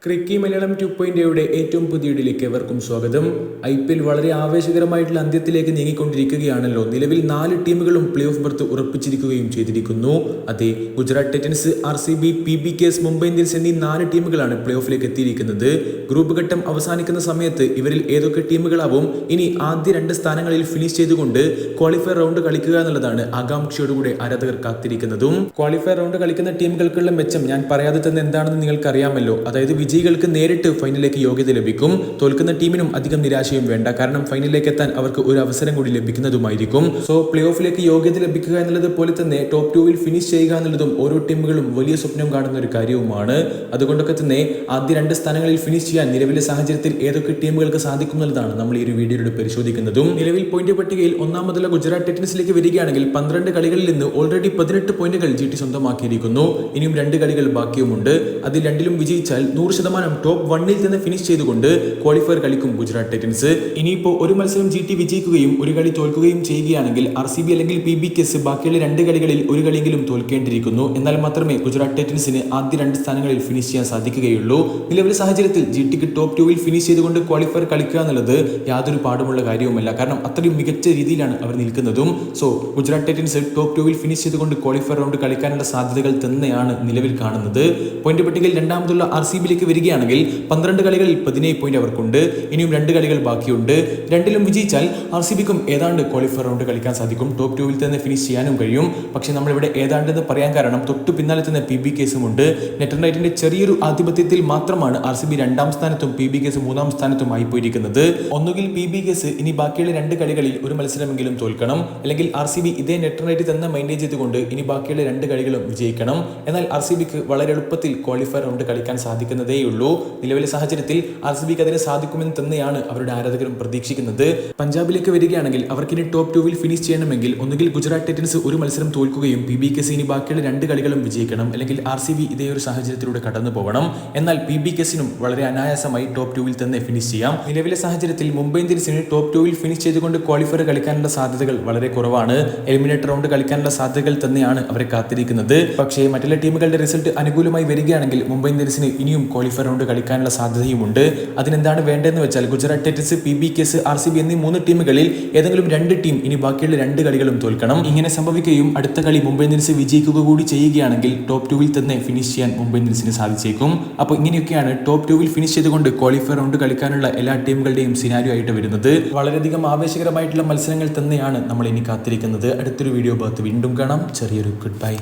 ക്രിക്കി മലയാളം 2.0യുടെ ഏറ്റവും പുതിയ വീഡിയോയിലേക്ക് എവർക്കും സ്വാഗതം. IPL വളരെ ആവേശകരമായിട്ടുള്ള അന്ത്യത്തിലേക്ക് നീങ്ങിക്കൊണ്ടിരിക്കുകയാണല്ലോ. നിലവിൽ 4 ടീമുകളും പ്ലേ ഓഫ് ബർത്ത് ഉറപ്പിച്ചിരിക്കുകയും ചെയ്തിരിക്കുന്നു. അതെ, Gujarat Titans, RCB, PBKs, Mumbai Indians എന്നീ 4 ടീമുകളാണ് പ്ലേ ഓഫിലേക്ക് എത്തിയിരിക്കുന്നത്. ഗ്രൂപ്പ് ഘട്ടം അവസാനിക്കുന്ന സമയത്ത് ഇവരിൽ ഏതൊക്കെ ടീമുകളാവും ഇനി ആദ്യ 2 സ്ഥാനങ്ങളിൽ ഫിനിഷ് ചെയ്തുകൊണ്ട് ക്വാളിഫയർ റൗണ്ട് കളിക്കുക എന്നുള്ളതാണ് ആകാംക്ഷയോടുകൂടെ ആരാധകർ കാത്തിരിക്കുന്നതും. ക്വാളിഫയർ റൗണ്ട് കളിക്കുന്ന ടീമുകൾക്കുള്ള മെച്ചം ഞാൻ പറയാതെ തന്നെ എന്താണെന്ന് നിങ്ങൾക്ക് അറിയാമല്ലോ. അതായത് വിജയികൾക്ക് നേരിട്ട് ഫൈനലിലേക്ക് യോഗ്യത ലഭിക്കും. തോൽക്കുന്ന ടീമിനും അധികം നിരാശയും വേണ്ട, കാരണം ഫൈനലിലേക്ക് എത്താൻ അവർക്ക് ഒരു അവസരം കൂടി ലഭിക്കുന്നതുമായിരിക്കും. സോ പ്ലേ ഓഫിലേക്ക് യോഗ്യത ലഭിക്കുക എന്നുള്ളത് പോലെ തന്നെ ടോപ്പ് 2-ൽ ഫിനിഷ് ചെയ്യുക എന്നുള്ളതും ഓരോ ടീമുകളും വലിയ സ്വപ്നം കാണുന്ന ഒരു കാര്യവുമാണ്. അതുകൊണ്ടൊക്കെ തന്നെ ആദ്യ 2 സ്ഥാനങ്ങളിൽ ഫിനിഷ് ചെയ്യാൻ നിലവിലെ സാഹചര്യത്തിൽ ഏതൊക്കെ ടീമുകൾക്ക് സാധിക്കും എന്നുള്ളതാണ് നമ്മൾ ഈ ഒരു വീഡിയോയിലൂടെ പരിശോധിക്കുന്നതും. നിലവിൽ പോയിന്റ് പട്ടികയിൽ ഒന്നാമതുള്ള ഗുജറാത്ത് ടൈറ്റൻസിലേക്ക് വരികയാണെങ്കിൽ 12 കളികളിൽ നിന്ന് ഓൾറെഡി 18 പോയിന്റുകൾ GT സ്വന്തമാക്കിയിരിക്കുന്നു. ഇനിയും 2 കളികൾ ബാക്കിയുമുണ്ട്. അതിൽ 2ലും വിജയിച്ചാൽ 100% ടോപ്പ് 1-ൽ തന്നെ ഫിനിഷ് ചെയ്തുകൊണ്ട് ക്വാളിഫയർ കളിക്കും ഗുജറാത്ത് ടൈറ്റൻസ്. ഇനിയിപ്പോൾ ഒരു മത്സരം GT വിജയിക്കുകയും ഒരു കളി തോൽക്കുകയും ചെയ്യുകയാണെങ്കിൽ RCB അല്ലെങ്കിൽ PBKs ബാക്കിയുള്ള 2 കളികളിൽ ഒരു കളിയെങ്കിലും തോൽക്കേണ്ടിയിരിക്കുന്നു. എന്നാൽ മാത്രമേ ഗുജറാത്ത് ടൈറ്റൻസിന് ആദ്യ 2 സ്ഥാനങ്ങളിൽ ഫിനിഷ് ചെയ്യാൻ സാധിക്കുകയുള്ളൂ. നിലവിലെ സാഹചര്യത്തിൽ GTക്ക് ടോപ്പ് 2-ൽ ഫിനിഷ് ചെയ്തുകൊണ്ട് ക്വാളിഫയർ കളിക്കുക എന്നുള്ളത് യാതൊരു പാടുമുള്ള കാര്യവുമല്ല, കാരണം അത്രയും മികച്ച രീതിയിലാണ് അവർ നിൽക്കുന്നതും. സോ ഗുജറാത്ത് ടൈറ്റൻസ് ടോപ്പ് 2-ൽ ഫിനിഷ് ചെയ്തുകൊണ്ട് ക്വാളിഫയർ റൗണ്ട് കളിക്കാനുള്ള സാധ്യതകൾ തന്നെയാണ് നിലവിൽ കാണുന്നത്. പോയിന്റ് പട്ടികയിൽ രണ്ടാമതുള്ള RCBയിലേക്ക് വരികയാണെങ്കിൽ 12 കളികളിൽ 17 പോയിന്റ് അവർക്കുണ്ട്. ഇനിയും 2 കളികൾ ബാക്കിയുണ്ട്. 2ലും വിജയിച്ചാൽ RCBക്കും ഏതാണ്ട് ക്വാളിഫയർ റൗണ്ട് കളിക്കാൻ സാധിക്കും. ടോപ്പ് 2-ൽ തന്നെ ഫിനിഷ് ചെയ്യാനും കഴിയും. പക്ഷേ നമ്മളിവിടെ ഏതാണ്ടെന്ന് പറയാൻ കാരണം തൊട്ടു പിന്നാലെ തന്നെ PBKസും ഉണ്ട്. നെറ്റ് റൈറ്റിന്റെ ചെറിയൊരു ആധിപത്യത്തിൽ മാത്രമാണ് RCB 2ാം സ്ഥാനത്തും PBKs 3ാം സ്ഥാനത്തും ആയി പോയിരിക്കുന്നത്. ഒന്നുകിൽ PBKs ഇനി ബാക്കിയുള്ള 2 കളികളിൽ ഒരു മത്സരമെങ്കിലും തോൽക്കണം, അല്ലെങ്കിൽ RCB ഇതേ നെറ്റ് റൈറ്റ് തന്നെ മെയിൻറ്റെയിൻ ചെയ്തുകൊണ്ട് ഇനി ബാക്കിയുള്ള 2 കളികളും വിജയിക്കണം. എന്നാൽ RCBക്ക് വളരെ എളുപ്പത്തിൽ ക്വാളിഫയർ റൗണ്ട് കളിക്കാൻ സാധിക്കുന്നതേയുള്ളൂ. നിലവിലെ സാഹചര്യത്തിൽ RCBക്ക് അതിന് സാധിക്കുമെന്ന് തന്നെയാണ് അവരുടെ ആരാധകരും പ്രതീക്ഷിക്കുന്നത്. പഞ്ചാബിലേക്ക് വരികയാണെങ്കിൽ അവർക്കിനി ടോപ്പ് 2-ൽ ഫിനിഷ് ചെയ്യണമെങ്കിൽ ഒന്നുകിൽ ഗുജറാത്ത് ടൈറ്റൻസ് ഒരു മത്സരം തോൽക്കുകയും PBKs ഇനി ബാക്കിയുള്ള 2 കളികളും വിജയിക്കണം, അല്ലെങ്കിൽ RCB ഇതേ ഒരു സാഹചര്യത്തിലൂടെ കടന്നു പോകണം. എന്നാൽ PBKസിനും വളരെ അനായാസമായി ടോപ്പ് 2-ൽ തന്നെ ഫിനിഷ് ചെയ്യാം. നിലവിലെ സാഹചര്യത്തിൽ മുംബൈ ഇന്ത്യൻസിന് ടോപ്പ് 2-ൽ ഫിനിഷ് ചെയ്തുകൊണ്ട് ക്വാളിഫയർ കളിക്കാനുള്ള സാധ്യതകൾ വളരെ കുറവാണ്. എലിമിനേറ്റർ റൗണ്ട് കളിക്കാനുള്ള സാധ്യതകൾ തന്നെയാണ് അവരെ കാത്തിരിക്കുന്നത്. പക്ഷേ മറ്റുള്ള ടീമുകളുടെ റിസൾട്ട് അനുകൂലമായി വരികയാണെങ്കിൽ മുംബൈ ഇന്ത്യൻസിന് ഇനിയും ക്വാളിഫയർ റൗണ്ട് കളിക്കാനുള്ള സാധ്യതയുമുണ്ട്. അതിനെന്താണ് വേണ്ടതെന്ന് വെച്ചാൽ ഗുജറാത്ത് ടൈറ്റൻസ്, PBKs, RCB എന്നീ 3 ടീമുകളിൽ ഏതെങ്കിലും 2 ടീം ഇനി ബാക്കിയുള്ള 2 കളികളും തോൽക്കണം. ഇങ്ങനെ സംഭവിക്കുകയും അടുത്ത കളി മുംബൈ ഇന്ത്യൻസ് വിജയിക്കുക കൂടി ചെയ്യുകയാണെങ്കിൽ ടോപ്പ് 2-ൽ തന്നെ ഫിനിഷ് ചെയ്യാൻ മുംബൈ ഇന്ത്യൻസിന് സാധിച്ചേക്കും. അപ്പോൾ ഇങ്ങനെയൊക്കെയാണ് ടോപ്പ് 2-ൽ ഫിനിഷ് ചെയ്തുകൊണ്ട് ക്വാളിഫയർ റൗണ്ട് കളിക്കാനുള്ള എല്ലാ ടീമുകളുടെയും സിനാരിയോ ആയിട്ട് വരുന്നത്. വളരെയധികം ആവേശകരമായിട്ടുള്ള മത്സരങ്ങൾ തന്നെയാണ് നമ്മൾ ഇനി കാത്തിരിക്കുന്നത്. അടുത്തൊരു വീഡിയോ ഭാഗത്ത് വീണ്ടും കാണാം. ചെറിയൊരു ഗുഡ് ബൈ.